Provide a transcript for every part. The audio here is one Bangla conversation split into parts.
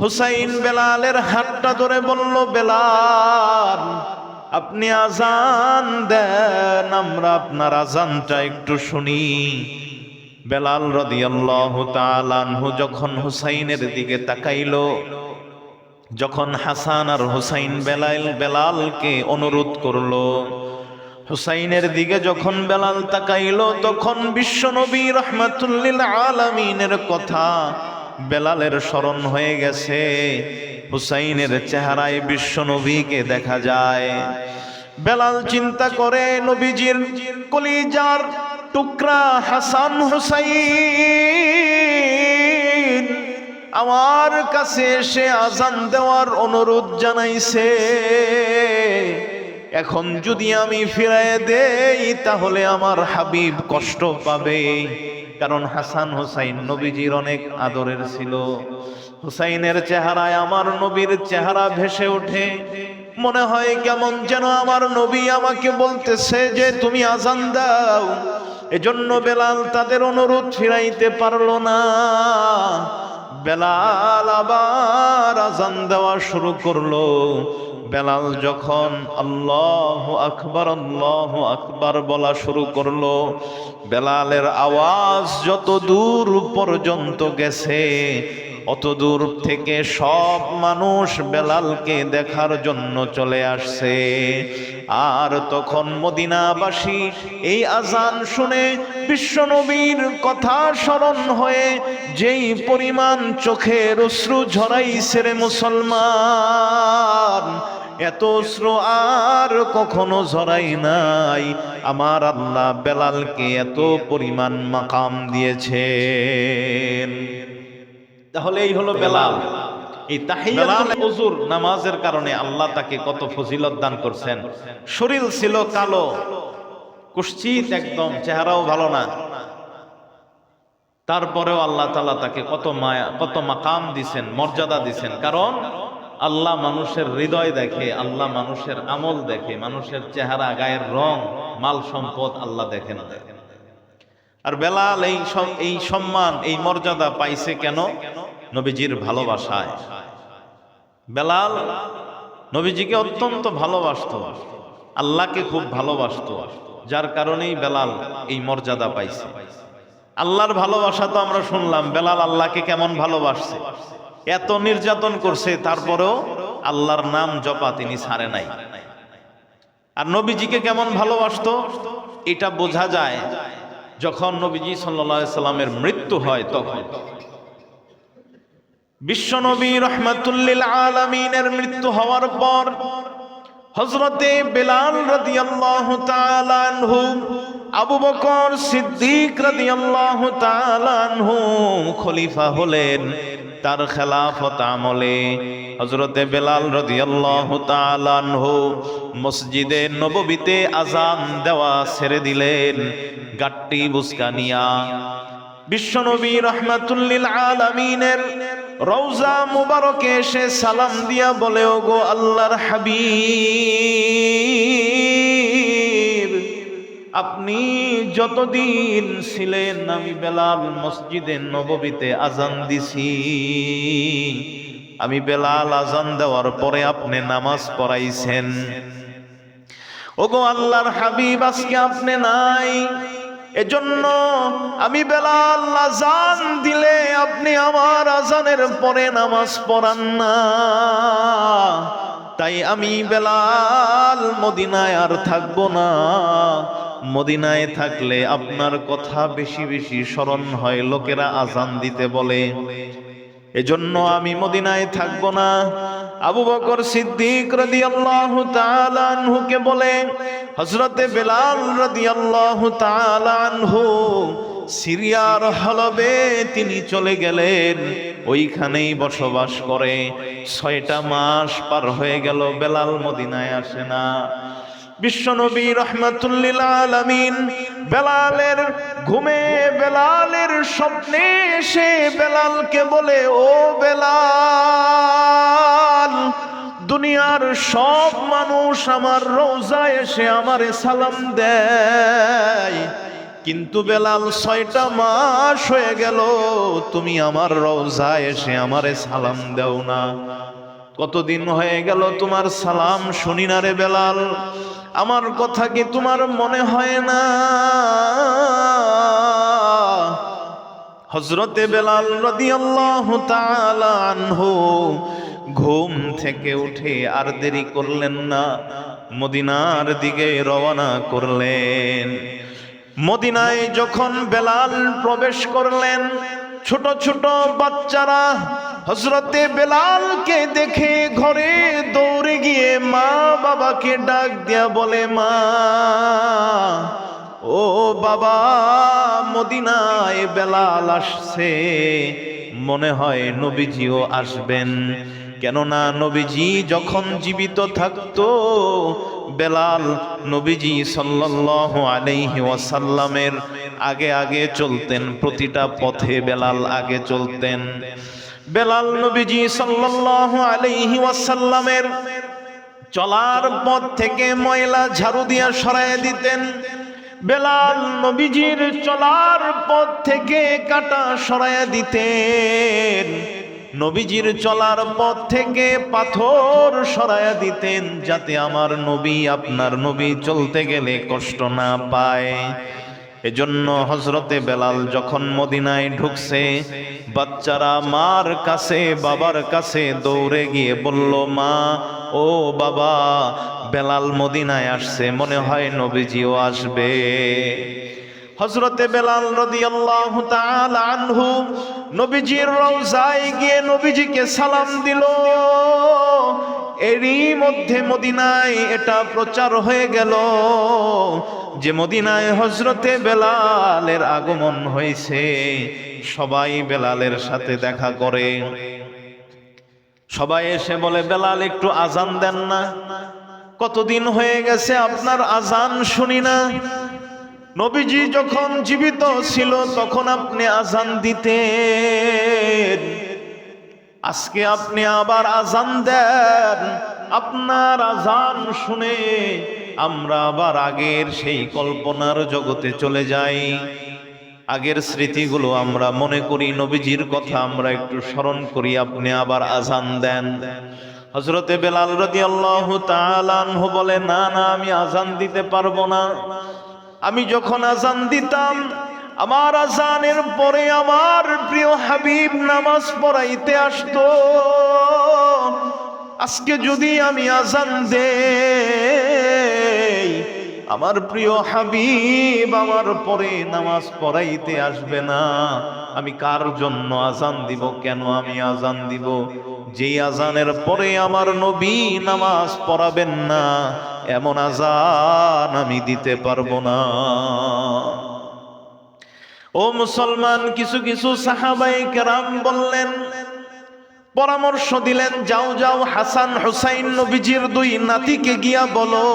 হুসাইন বেলালের হাতটা ধরে বলল, বেলাল আপনি আজান দেন, আমরা আপনার আজানটা একটু শুনি। বেলাল রাদিয়াল্লাহু তাআলা আনহু যখন হুসাইনের দিকে তাকাইলো, যখন হাসান আর হুসাইন বেলালকে অনুরোধ করলো, হুসাইনের দিকে যখন বেলাল তাকাইলো, তখন বিশ্বনবী রাহমাতুল লিল আলামিনের কথা বেলালের স্মরণ হয়ে গেছে। হুসাইনের চেহারায় বিশ্বনবীকে দেখা যায়। বেলাল চিন্তা করে, নবীজির কলিজার টুকরা হাসান হুসাইন আমার কাছে এসে আজান দেওয়ার অনুরোধ জানাইছে। এখন যদি আমি ফিরায় দেই তাহলে আমার হাবিব কষ্ট পাবে, কারণ হাসান হুসাইন নবীজির অনেক আদরের ছিল। হুসাইনের চেহারায় আমার নবীর চেহারা ভেসে ওঠে, মনে হয় কেমন যেন আমার নবী আমাকে বলতেছে যে তুমি আজান দাও। এজন্য বেলাল তাদের অনুরোধ ফিরাইতে পারল না। বেলাল আবার আজান দেওয়া শুরু করলো। বেলাল যখন আল্লাহু আকবার বলা শুরু করলো, বেলালের আওয়াজ যত দূর পর্যন্ত গেছে, অত দূর থেকে সব মানুষ বেলালকে দেখার জন্য চলে আসছে। আর তখন মদিনাবাসী এই আজান শুনে বিশ্বনবীর কথা স্মরণ হয়ে যেই পরিমাণ চোখের অশ্রু ঝরাইছে রে মুসলমান, এত অশ্রু আর কখনো ঝরাই নাই। আমার আল্লাহ বেলালকে এত পরিমাণ মাকাম দিয়েছেন। তাহলে এই হলো বেলাল। এই তাহিয়াতুল ওযুর নামাজের কারণে আল্লাহ তাকে কত ফজিলত দান করছেন। শরীর ছিল কালো কুৎসিত, একদম চেহারাও ভালো না, তারপরেও আল্লাহ তাআলা তাকে কত মায়া, কত মাকাম দিছেন, মর্যাদা দিছেন। কারণ আল্লাহ মানুষের হৃদয় দেখে, আল্লাহ মানুষের আমল দেখে, মানুষের চেহারা, গায়ের রং, মাল সম্পদ আল্লাহ দেখেন। আর বেলাল এই সম্মান, এই মর্যাদা পাইছে কেন? নবীজির ভালোবাসায়। বেলাল নবীজিকে অত্যন্ত ভালোবাসতো, আল্লাহকে খুব ভালোবাসতো, যার কারণেই বেলাল এই মর্যাদা পাইছে। আল্লাহর ভালোবাসা তো আমরা শুনলাম, বেলাল আল্লাহকে কেমন ভালোবাসছে, এত নির্যাতন করছে, তারপরেও আল্লাহর নাম জপা তিনি ছাড়ে নাই। আর নবীজিকে কেমন ভালোবাসতো এটা বোঝা যায় যখন নবীজি সাল্লাল্লাহু আলাইহি সাল্লামের মৃত্যু হয়। তখন বিশ্বনবী রাহমাতুল লিল আলামিনের মৃত্যু হওয়ার পর হযরতে বেলাল রাদিয়াল্লাহু তাআলা আনহু, আবু বকর সিদ্দিক রাদিয়াল্লাহু তাআলা আনহু খলিফা হলেন। তার খেলাফত আমলে হযরতে বেলাল রাদিয়াল্লাহু তাআলা আনহু মসজিদে নববীতে আজান দেওয়া ছেড়ে দিলেন গাট্টি বুসকানিয়া। বিশ্বনবী রাহমাতুল লিল আলামিনের রওজা মুবারকে এসে সালাম দিয়া বলে, ওগো আল্লাহর হাবিব, আপনি যতদিন ছিলেন আমি বেলাল মসজিদে নববীতে আজান দিছি। আমি বেলাল আজান দেওয়ার পরে আপনি নামাজ পড়াইছেন। ওগো আল্লাহর হাবিব, আজকে আপনি নাই, এজন্য আমি বেলাল আজান দিলে আপনি আমার আজানের পরে নামাজ পড়ান না। তাই আমি বেলাল মদিনায় আর থাকবো না। মদিনায় থাকলে আপনার কথা বেশি বেশি স্মরণ হয়, লোকেরা আজান দিতে বলে, এজন্য আমি মদিনায় থাকবো না। আবু বকর সিদ্দিক রাদিয়াল্লাহু তাআলা আনহুকে বলে হযরতে বেলাল রাদিয়াল্লাহু তাআলা আনহু সিরিয়ার হলবে তিনি চলে গেলেন, ওইখানেই বসবাস করে। 6টা মাস পার হয়ে গেল, বেলাল মদিনায় আসে না। বিশ্বনবী রাহমাতুল লিল আলামিন বেলালের ঘুমে, বেলালের স্বপ্নে এসে বেলালকে বলে, ও বেলাল, দুনিয়ার সব মানুষ আমার রওজায় এসে আমারে সালাম দেয়, কিন্তু বেলাল 6টা মাস হয়ে গেল তুমি আমার রওজায় এসে আমারে সালাম দাও না। কতদিন হয়ে গেল তোমার সালাম শুনি না রে বেলাল, আমার কথা কি তোমার মনে হয় না? হযরতে বেলাল রাদিয়াল্লাহু তাআলা আনহু ঘুম থেকে উঠে আর দেরি করলেন না, মদিনার দিকে রওনা করলেন। মদিনায় যখন বেলাল প্রবেশ করলেন, ছোট ছোট বাচ্চারা হযরতে বেলালকে দেখে ঘরে দৌড়ে গিয়ে মা বাবাকে ডাক দিয়া বলে, মা ও বাবা, মদিনায় বেলাল আসছে, মনে হয় নবীজিও আসবেন। কেননা নবীজি যখন জীবিত থাকতো বেলাল নবীজি সাল্লাল্লাহু আলাইহি ওয়াসাল্লামের আগে আগে চলতেন, প্রতিটা পথে বেলাল আগে চলতেন। বেলাল নবীজি সাল্লাল্লাহু আলাইহি ওয়াসাল্লামের চলার পথ থেকে ময়লা ঝাড়ু দিয়া সরায় দিতেন। বেলাল নবীজির চলার পথ থেকে কাঁটা সরায়া দিতেন। নবীজির চলার পথ থেকে পাথর সরায়া দিতেন, যাতে আমার নবী আপনার নবী চলতে গেলে কষ্ট না পায়। এজন্য হযরতে বেলাল যখন মদিনায় ঢুকছে, বাচ্চারা মার কাছে বাবার কাছে দৌড়ে গিয়ে বলল, মা ও বাবা, বেলাল মদিনায় আসছে, মনে হয় নবীজিও আসবে। হযরতে বেলাল রাদিয়াল্লাহু তাআলা আনহু নবীজির রওজায় গিয়ে নবীজিকে সালাম দিল। এরই মধ্যে মদিনায় এটা প্রচার হয়ে গেল যে মদিনায় হযরতে বেলালের আগমন হয়েছে। সবাই বেলালের সাথে দেখা করে, সবাই এসে বলে, বেলাল একটু আজান দেন না, কতদিন হয়ে গেছে আপনার আজান শুনি না। নবীজি যখন জীবিত ছিল তখন আপনি আজান দিতেন, আজকে আপনি আবার আজান দেন। আপনার আজান শুনে আমরা আবার আগের সেই কল্পনার জগতে চলে যাই, আগের স্মৃতিগুলো আমরা মনে করি, নবীজির কথা আমরা একটু স্মরণ করি, আপনি আবার আজান দেন। হযরতে বেলাল রাদিয়াল্লাহু তাআলা আনহু বলে, না না, আমি আজান দিতে পারবো না। আমি যখন আজান দিতাম, আমার আজানের পরে আমার প্রিয় হাবিব নামাজ পড়াইতে আসতো। আজকে যদি আমি আজান দেই, আমার প্রিয় হাবিব আমার পরে নামাজ পড়াইতে আসবে না। আমি কার জন্য আজান দিব, কেন আমি আজান দিব? যেই আজানের পরে আমার নবী নামাজ পড়াবেন না, এমন আজান আমি দিতে পারবো না। ও মুসলমান, কিছু কিছু সাহাবায়ে কেরাম বললেন, পরামর্শ দিলেন, যাও যাও হাসান হুসাইন নবীজির দুই নাতিকে গিয়া বলো,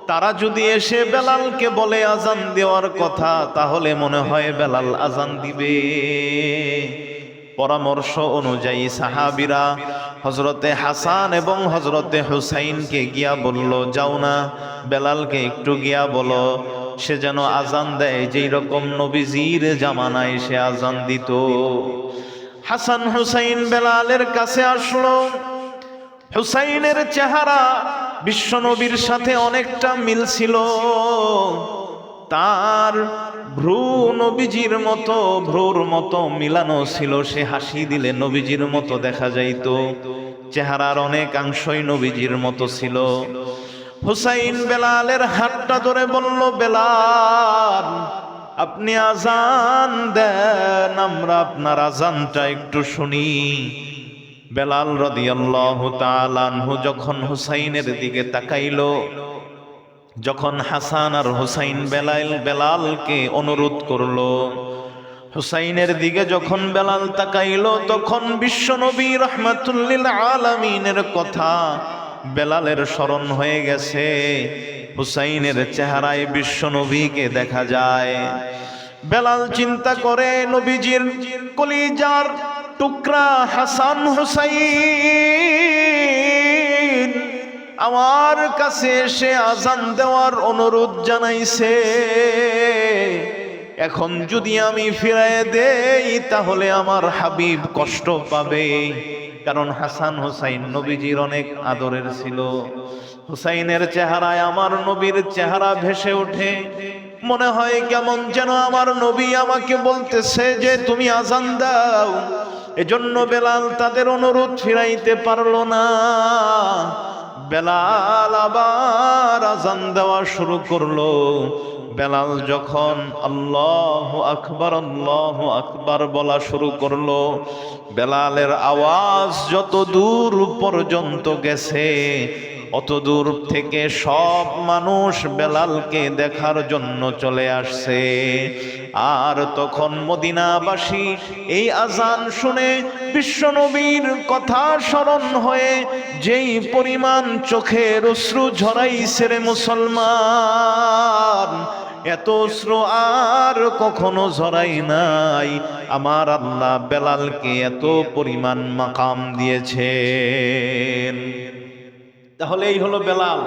তারা যদি এসে বেলালকে বলে আজান দেওয়ার কথা, তাহলে মনে হয় বেলাল আজান দিবে। পরামর্শ অনুযায়ী সাহাবীরা হযরতে হাসান এবং হযরতে হুসাইনকে গিয়া বলল, যাও না, বেলালকে একটু গিয়া বলো সে যেন আজান দেয় যেই রকম নবীজির জামানায় সে আজান দিত। হাসান হুসাইন বেলালের কাছে আসলো। হুসাইনের চেহারা বিশ্বনবীর সাথে অনেকটা মিল ছিল, তার ভ্রু নবীজির মতো, ভ্রুর মতো মিলানো ছিল, সে হাসি দিলে নবীজির মতো দেখা যাইত, চেহারার অনেকাংশই নবীজির মতো ছিল। হুসাইন বেলালের হাতটা ধরে বলল, বেলাল আপনি আজান দেন, আমরা আপনার আজানটা একটু শুনি। বেলাল রাদিয়াল্লাহু তাআলা আনহু যখন হুসাইনের দিকে তাকাইলো, যখন হাসান আর হুসাইন বেলালকে অনুরোধ করলো, হুসাইনের দিকে যখন বেলাল তাকাইলো, তখন বিশ্বনবী রাহমাতুল লিল আলামিনের কথা বেলালের স্মরণ হয়ে গেছে। হুসাইনের চেহারায় বিশ্বনবীকে দেখা যায়। বেলাল চিন্তা করে, নবীজির কলিজার টুকরা হাসান হুসাইন আমার কাছে এসে আজান দেওয়ার অনুরোধ জানাইছে। এখন যদি আমি ফিরায় দেই তাহলে আমার হাবিব কষ্ট পাবে, কারণ হাসান হুসাইন নবীজির অনেক আদরের ছিল। হুসাইনের চেহারায় আমার নবীর চেহারা ভেসে ওঠে, মনে হয় কেমন যেন আমার নবী আমাকে বলতেছে যে তুমি আজান দাও। এজন্য বেলাল তাদের অনুরোধ ফিরাইতে পারলো না। বেলাল আবার আজান দেওয়া শুরু করলো। বেলাল যখন আল্লাহু আকবার বলা শুরু করলো, বেলালের আওয়াজ যত দূর পর্যন্ত গেছে, অত দূর থেকে সব মানুষ বেলালকে দেখার জন্য চলে আসছে। আর তখন মদিনাবাসী এই আজান শুনে বিশ্বনবীর কথা স্মরণ হয়ে যেই পরিমাণ চোখের অশ্রু ঝরাইছে রে মুসলমান, এত অশ্রু আর কখনো ঝরাই নাই। আমার আল্লাহ বেলালকে এত পরিমাণ মাকাম দিয়েছেন। তাহলে এই হলো বেলাল।